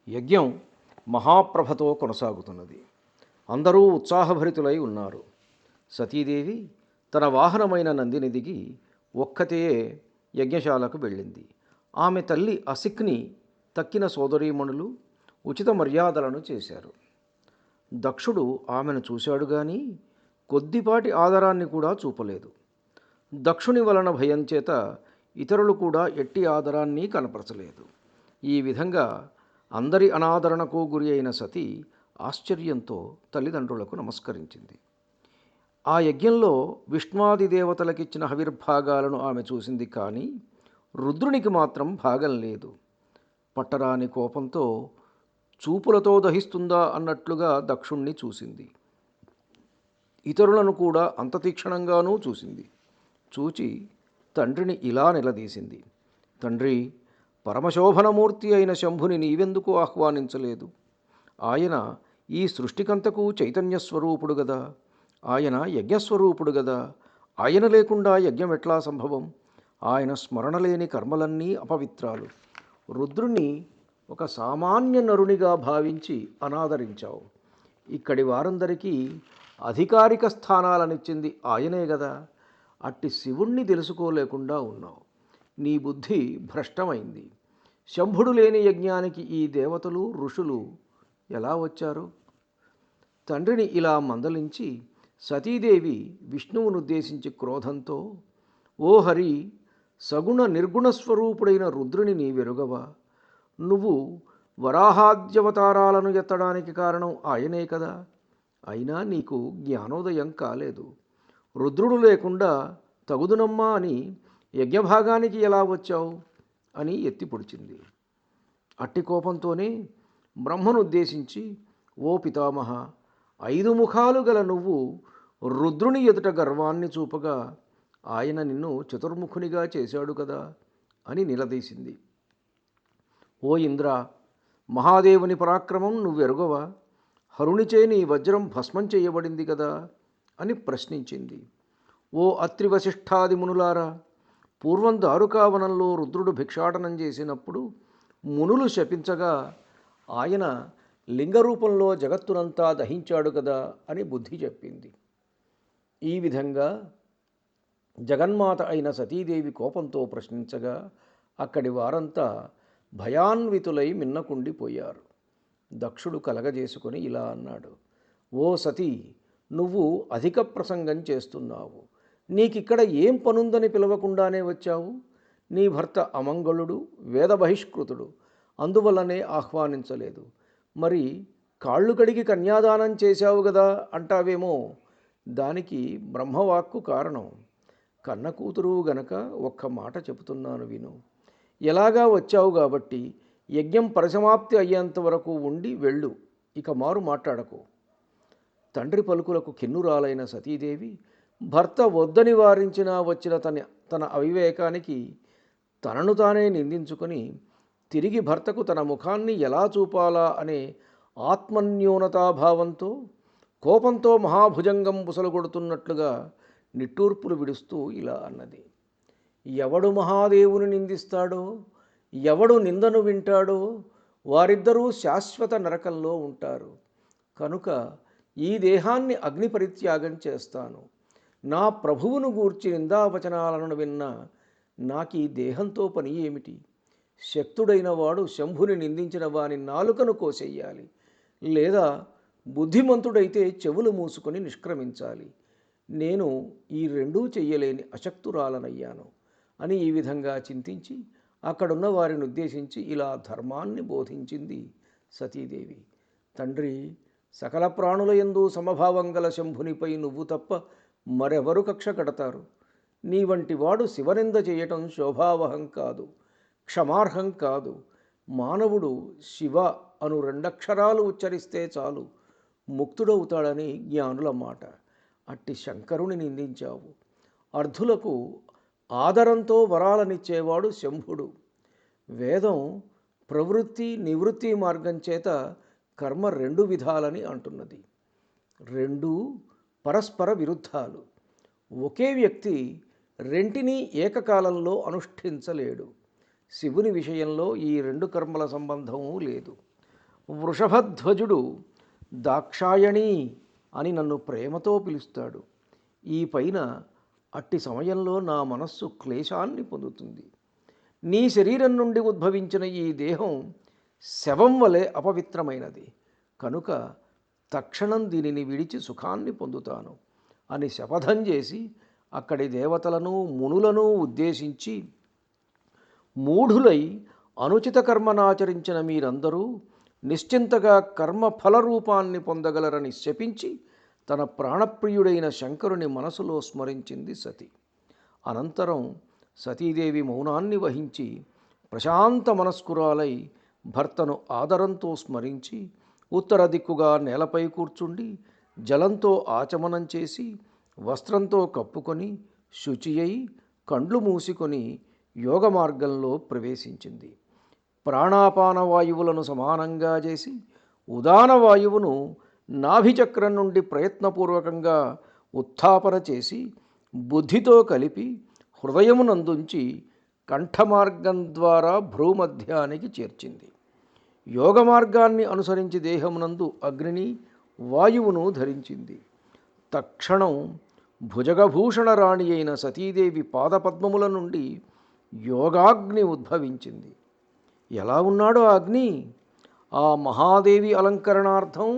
యజ్ఞం మహాప్రభతో కొనసాగుతున్నది. అందరూ ఉత్సాహభరితులై ఉన్నారు. సతీదేవి తన వాహనమైన నందిని దిగి ఒక్కతే యజ్ఞశాలకు వెళ్ళింది. ఆమె తల్లి అసిక్ని తక్కిన సోదరీమణులు ఉచిత మర్యాదలను చేశారు. దక్షుడు ఆమెను చూశాడు గాని కొద్దిపాటి ఆదరాన్ని కూడా చూపలేదు. దక్షుని వలన భయం చేత ఇతరులు కూడా ఎట్టి ఆదరాన్ని కనపరచలేదు. ఈ విధంగా అందరి అనాదరణకు గురి అయిన సతి ఆశ్చర్యంతో తల్లిదండ్రులకు నమస్కరించింది. ఆ యజ్ఞంలో విష్ణువాది దేవతలకిచ్చిన హవిర్భాగాలను ఆమె చూసింది, కానీ రుద్రునికి మాత్రం భాగం లేదు. పట్టరాని కోపంతో చూపులతో దహిస్తుందా అన్నట్లుగా దక్షుణ్ణి చూసింది. ఇతరులను కూడా అంత తీక్షణంగానూ చూసింది. చూచి తండ్రిని ఇలా నిలదీసింది. తండ్రి, పరమశోభనమూర్తి అయిన శంభుని నీవెందుకు ఆహ్వానించలేదు? ఆయన ఈ సృష్టికంతకు చైతన్యస్వరూపుడు గదా, ఆయన యజ్ఞస్వరూపుడు గదా. ఆయన లేకుండా యజ్ఞం ఎట్లా సంభవం? ఆయన స్మరణ లేని కర్మలన్నీ అపవిత్రాలు. రుద్రుణ్ణి ఒక సామాన్య నరునిగా భావించి అనాదరించావు. ఇక్కడి వారందరికీ అధికారిక స్థానాలనిచ్చింది ఆయనే గదా. అట్టి శివుణ్ణి తెలుసుకోలేకుండా ఉన్నావు. నీ బుద్ధి భ్రష్టమైంది. శంభుడు లేని యజ్ఞానికి ఈ దేవతలు ఋషులు ఎలా వచ్చారు? తండ్రిని ఇలా మందలించి సతీదేవి విష్ణువునుద్దేశించి క్రోధంతో, ఓ హరి, సగుణ నిర్గుణ స్వరూపుడైన రుద్రుని నీవెరుగవా? నువ్వు వరాహాద్యవతారాలను ఎత్తడానికి కారణం ఆయనే కదా. అయినా నీకు జ్ఞానోదయం కాలేదు. రుద్రుడు లేకుండా తగుదునమ్మా అని యజ్ఞభాగానికి ఎలా వచ్చావు అని ఎత్తి పొడిచింది. అట్టి కోపంతోనే బ్రహ్మనుద్దేశించి, ఓ పితామహ, 5 ముఖాలు గల నువ్వు రుద్రుని ఎదుట గర్వాన్ని చూపగా ఆయన నిన్ను చతుర్ముఖునిగా చేశాడు కదా అని నిలదీసింది. ఓ ఇంద్ర, మహాదేవుని పరాక్రమం నువ్వెరుగవా? హరునిచే నీ వజ్రం భస్మం చేయబడింది కదా అని ప్రశ్నించింది. ఓ అత్రి వశిష్ఠాది మునులారా, పూర్వం దారుకావనంలో రుద్రుడు భిక్షాటనం చేసినప్పుడు మునులు శపించగా ఆయన లింగరూపంలో జగత్తునంతా దహించాడు కదా అని బుద్ధి చెప్పింది. ఈ విధంగా జగన్మాత అయిన సతీదేవి కోపంతో ప్రశ్నించగా అక్కడి వారంతా భయాన్వితులై మిన్నకుండిపోయారు. దక్షుడు కలగజేసుకొని ఇలా అన్నాడు. ఓ సతీ, నువ్వు అధిక ప్రసంగం చేస్తున్నావు. నీకిక్కడ ఏం పనుందని పిలవకుండానే వచ్చావు? నీ భర్త అమంగళుడు, వేద బహిష్కృతుడు, అందువల్లనే ఆహ్వానించలేదు. మరి కాళ్ళు కడిగి కన్యాదానం చేశావు గదా అంటావేమో. దానికి బ్రహ్మవాక్కు కారణం. కన్న కూతురు గనక ఒక్క మాట చెబుతున్నాను విను. ఎలాగా వచ్చావు కాబట్టి యజ్ఞం పరిసమాప్తి అయ్యేంత వరకు ఉండి వెళ్ళు. ఇక మారు మాట్లాడకు. తండ్రి పలుకులకు కిన్నురాలైన సతీదేవి భర్త వద్దని వారించినా వచ్చిన తన అవివేకానికి తనను తానే నిందించుకొని తిరిగి భర్తకు తన ముఖాన్ని ఎలా చూపాలా అనే ఆత్మన్యూనతాభావంతో కోపంతో మహాభుజంగం బుసలుగొడుతున్నట్లుగా నిట్టూర్పులు విడుస్తూ ఇలా అన్నది. ఎవడు మహాదేవుని నిందిస్తాడో, ఎవడు నిందను వింటాడో వారిద్దరూ శాశ్వత నరకంలో ఉంటారు. కనుక ఈ దేహాన్ని అగ్ని పరిత్యాగం చేస్తాను. నా ప్రభువును గూర్చి నిందావచనాలను విన్న నాకీ దేహంతో పని ఏమిటి? శక్తుడైన వాడు శంభుని నిందించిన వాని నాలుకను కోసేయాలి, లేదా బుద్ధిమంతుడైతే చెవులు మూసుకొని నిష్క్రమించాలి. నేను ఈ రెండూ చెయ్యలేని అశక్తురాలనయ్యాను అని ఈ విధంగా చింతించి అక్కడున్న వారిని ఉద్దేశించి ఇలా ధర్మాన్ని బోధించింది సతీదేవి. తండ్రి, సకల ప్రాణుల యందు సమభావం గల శంభునిపై నువ్వు తప్ప మరెవరు కక్ష కడతారు? నీ వంటి వాడు శివనింద చేయటం శోభావహం కాదు, క్షమార్హం కాదు. మానవుడు శివ అను 2 అక్షరాలు ఉచ్చరిస్తే చాలు ముక్తుడవుతాడని జ్ఞానుల మాట. అట్టి శంకరుని నిందించావు. అర్ధులకు ఆదరంతో వరాలనిచ్చేవాడు శంభుడు. వేదం ప్రవృత్తి నివృత్తి మార్గం చేత కర్మ 2 విధాలని అంటున్నది. రెండూ పరస్పర విరుద్ధాలు. ఒకే వ్యక్తి రెంటిని ఏకకాలంలో అనుష్ఠించలేడు. శివుని విషయంలో ఈ 2 కర్మల సంబంధము లేదు. వృషభధ్వజుడు దాక్షాయణి అని నన్ను ప్రేమతో పిలుస్తాడు. ఈ పైన అట్టి సమయంలో నా మనస్సు క్లేశాన్ని పొందుతుంది. నీ శరీరం నుండి ఉద్భవించిన ఈ దేహం శవం వలె అపవిత్రమైనది కనుక తక్షణం దీనిని విడిచి సుఖాన్ని పొందుతాను అని శపథం చేసి అక్కడి దేవతలను మునులను ఉద్దేశించి, మూఢులై అనుచిత కర్మనాచరించిన మీరందరూ నిశ్చింతగా కర్మఫల రూపాన్ని పొందగలరని శపించి తన ప్రాణప్రియుడైన శంకరుని మనసులో స్మరించింది సతి. అనంతరం సతీదేవి మౌనాన్ని వహించి ప్రశాంత మనస్కురాలై భర్తను ఆదరంతో స్మరించి ఉత్తర దిక్కుగా నేలపై కూర్చుండి జలంతో ఆచమనం చేసి వస్త్రంతో కప్పుకొని శుచి అయి కండ్లు మూసుకొని యోగ మార్గంలో ప్రవేశించింది. ప్రాణాపాన వాయువులను సమానంగా చేసి ఉదాన వాయువును నాభిచక్రం నుండి ప్రయత్నపూర్వకంగా ఉత్థాపన చేసి బుద్ధితో కలిపి హృదయమునందుంచి కంఠమార్గం ద్వారా భ్రూమధ్యానికి చేర్చింది. యోగ మార్గాన్ని అనుసరించి దేహమునందు అగ్నిని వాయువును ధరించింది. తక్షణం భుజగభూషణ రాణి అయిన సతీదేవి పాదపద్మముల నుండి యోగాగ్ని ఉద్భవించింది. ఎలా ఉన్నాడో అగ్ని? ఆ మహాదేవి అలంకరణార్థం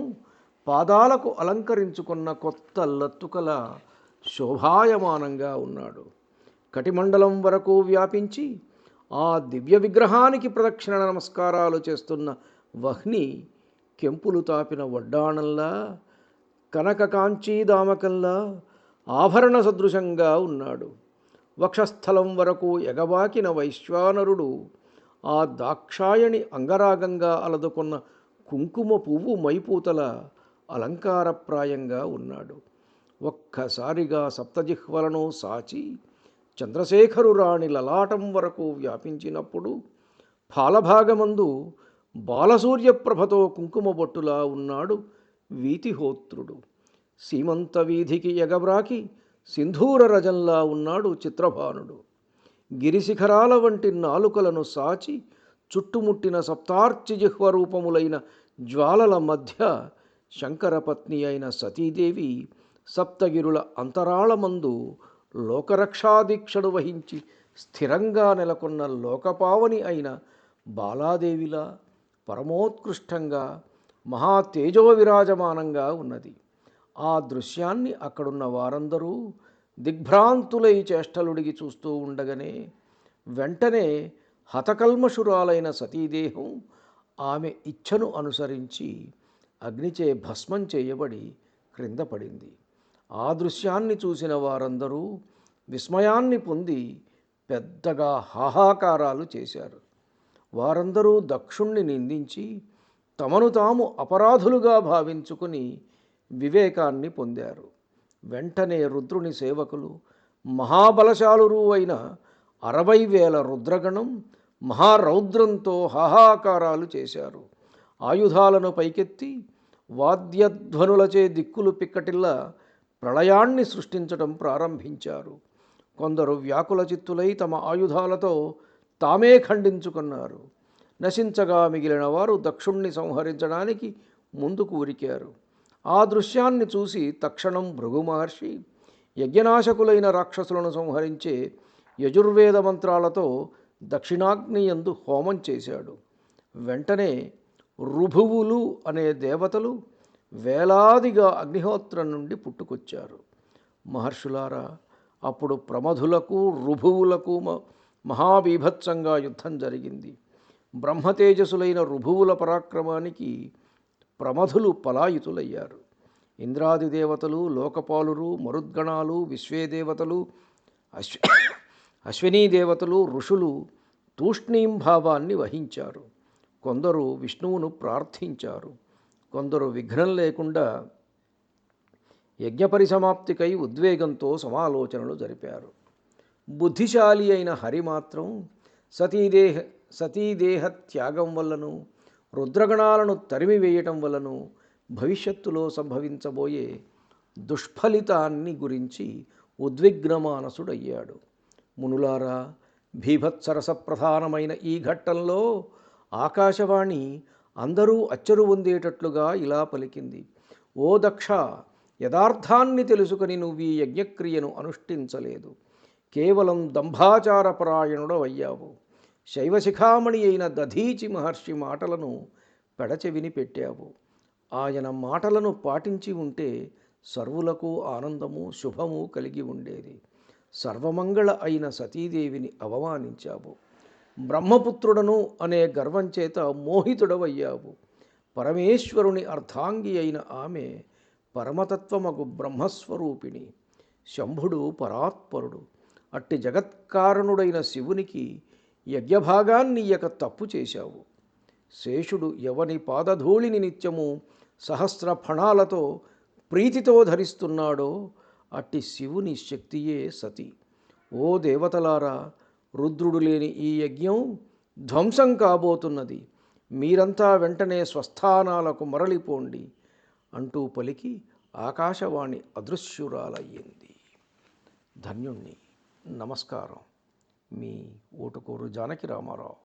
పాదాలకు అలంకరించుకున్న కొత్త లత్తుకల శోభాయమానంగా ఉన్నాడు. కటిమండలం వరకు వ్యాపించి ఆ దివ్య విగ్రహానికి ప్రదక్షిణ నమస్కారాలు చేస్తున్న వహ్ని కెంపులు తాపిన వడ్డాణంలా, కనక కాంచీదామకంలా ఆభరణ సదృశంగా ఉన్నాడు. వక్షస్థలం వరకు ఎగబాకిన వైశ్వానరుడు ఆ దాక్షాయణి అంగరాగంగా అలదుకున్న కుంకుమ పువ్వు మైపూతల అలంకారప్రాయంగా ఉన్నాడు. ఒక్కసారిగా సప్తజిహ్వలను సాచి చంద్రశేఖరు రాణి లలాటం వరకు వ్యాపించినప్పుడు ఫాలభాగమందు బాలసూర్యప్రభతో కుంకుమ బొట్టులా ఉన్నాడు వీతిహోత్రుడు. సీమంత వీధికి ఎగబ్రాకి సింధూర రజంలా ఉన్నాడు చిత్రభానుడు. గిరిశిఖరాల వంటి నాలుకలను సాచి చుట్టుముట్టిన సప్తార్చి జిహ్వరూపములైన జ్వాలల మధ్య శంకరపత్ని అయిన సతీదేవి సప్తగిరుల అంతరాళమందు లోకరక్షాదీక్షను వహించి స్థిరంగా నెలకొన్న లోకపావని అయిన బాలాదేవిలా పరమోత్కృష్టంగా మహా తేజోవిరాజమానంగా ఉన్నది. ఆ దృశ్యాన్ని అక్కడున్న వారందరూ దిగ్భ్రాంతులై చేష్టలుడిగి చూస్తూ ఉండగానే వెంటనే హతకల్మషురాలైన సతీదేహం ఆమె ఇచ్ఛను అనుసరించి అగ్నిచే భస్మం చేయబడి క్రింద పడింది. ఆ దృశ్యాన్ని చూసిన వారందరూ విస్మయాన్ని పొంది పెద్దగా హాహాకారాలు చేశారు. వారందరూ దక్షుణ్ణి నిందించి తమను తాము అపరాధులుగా భావించుకుని వివేకాన్ని పొందారు. వెంటనే రుద్రుని సేవకులు మహాబలశాలురు అయిన 60,000 రుద్రగణం మహారౌద్రంతో హాహాకారాలు చేశారు. ఆయుధాలను పైకెత్తి వాద్యధ్వనులచే దిక్కులు పిక్కటిల్లా ప్రళయాన్ని సృష్టించడం ప్రారంభించారు. కొందరు వ్యాకుల చిత్తులై తమ ఆయుధాలతో తామే ఖండించుకున్నారు. నశించగా మిగిలిన వారు దక్షుణ్ణి సంహరించడానికి ముందుకు ఉరికారు. ఆ దృశ్యాన్ని చూసి తక్షణం భృగు మహర్షి యజ్ఞనాశకులైన రాక్షసులను సంహరించే యజుర్వేద మంత్రాలతో దక్షిణాగ్నియందు హోమం చేశాడు. వెంటనే రుభువులు అనే దేవతలు వేలాదిగా అగ్నిహోత్రం నుండి పుట్టుకొచ్చారు. మహర్షులారా, అప్పుడు ప్రమధులకు రుభువులకు మహాబీభత్సంగా యుద్ధం జరిగింది. బ్రహ్మతేజసులైన రుభువుల పరాక్రమానికి ప్రమధులు పలాయుతులయ్యారు. ఇంద్రాది దేవతలు, లోకపాలురు, మరుద్గణాలు, విశ్వేదేవతలు, అశ్వినీ దేవతలు, ఋషులు తూష్ణీంభావాన్ని వహించారు. కొందరు విష్ణువును ప్రార్థించారు. కొందరు విఘ్నం లేకుండా యజ్ఞపరిసమాప్తికై ఉద్వేగంతో సమాలోచనలు జరిపారు. బుద్ధిశాలి అయిన హరి మాత్రం సతీదేహ త్యాగం వల్లను రుద్రగణాలను తరిమివేయటం వలను భవిష్యత్తులో సంభవించబోయే దుష్ఫలితాన్ని గురించి ఉద్విగ్నమానసుడయ్యాడు. మునులారా, భీభత్సరస ప్రధానమైన ఈ ఘట్టంలో ఆకాశవాణి అందరూ అచ్చరు పొందేటట్లుగా ఇలా పలికింది. ఓ దక్ష, యథార్థాన్ని తెలుసుకొని నువ్వు ఈ యజ్ఞక్రియను అనుష్ఠించలేదు. కేవలం దంభాచారపరాయణుడవయ్యావు. శైవశిఖామణి అయిన దధీచి మహర్షి మాటలను పెడచెవిని పెట్టావు. ఆయన మాటలను పాటించి ఉంటే సర్వులకు ఆనందము శుభము కలిగి ఉండేది. సర్వమంగళ అయిన సతీదేవిని అవమానించావు. బ్రహ్మపుత్రుడను అనే గర్వం చేత మోహితుడవయ్యావు. పరమేశ్వరుని అర్ధాంగి అయిన ఆమె పరమతత్వమగు బ్రహ్మస్వరూపిణి. శంభుడు పరాత్పరుడు. అట్టి జగత్కారణుడైన శివునికి యజ్ఞభాగాన్నియ్యక తప్పు చేశావు. శేషుడు ఎవని పాదధూళిని నిత్యము సహస్ర ఫణాలతో ప్రీతితో ధరిస్తున్నాడో అట్టి శివుని శక్తియే సతి. ఓ దేవతలారా, రుద్రుడు లేని ఈ యజ్ఞం ధ్వంసం కాబోతున్నది. మీరంతా వెంటనే స్వస్థానాలకు మరలిపోండి అంటూ పలికి ఆకాశవాణి అదృశ్యురాలయ్యింది. ధన్యుణ్ణి. నమస్కారం. మీ ఊటుకూరు జానకి రామారావు.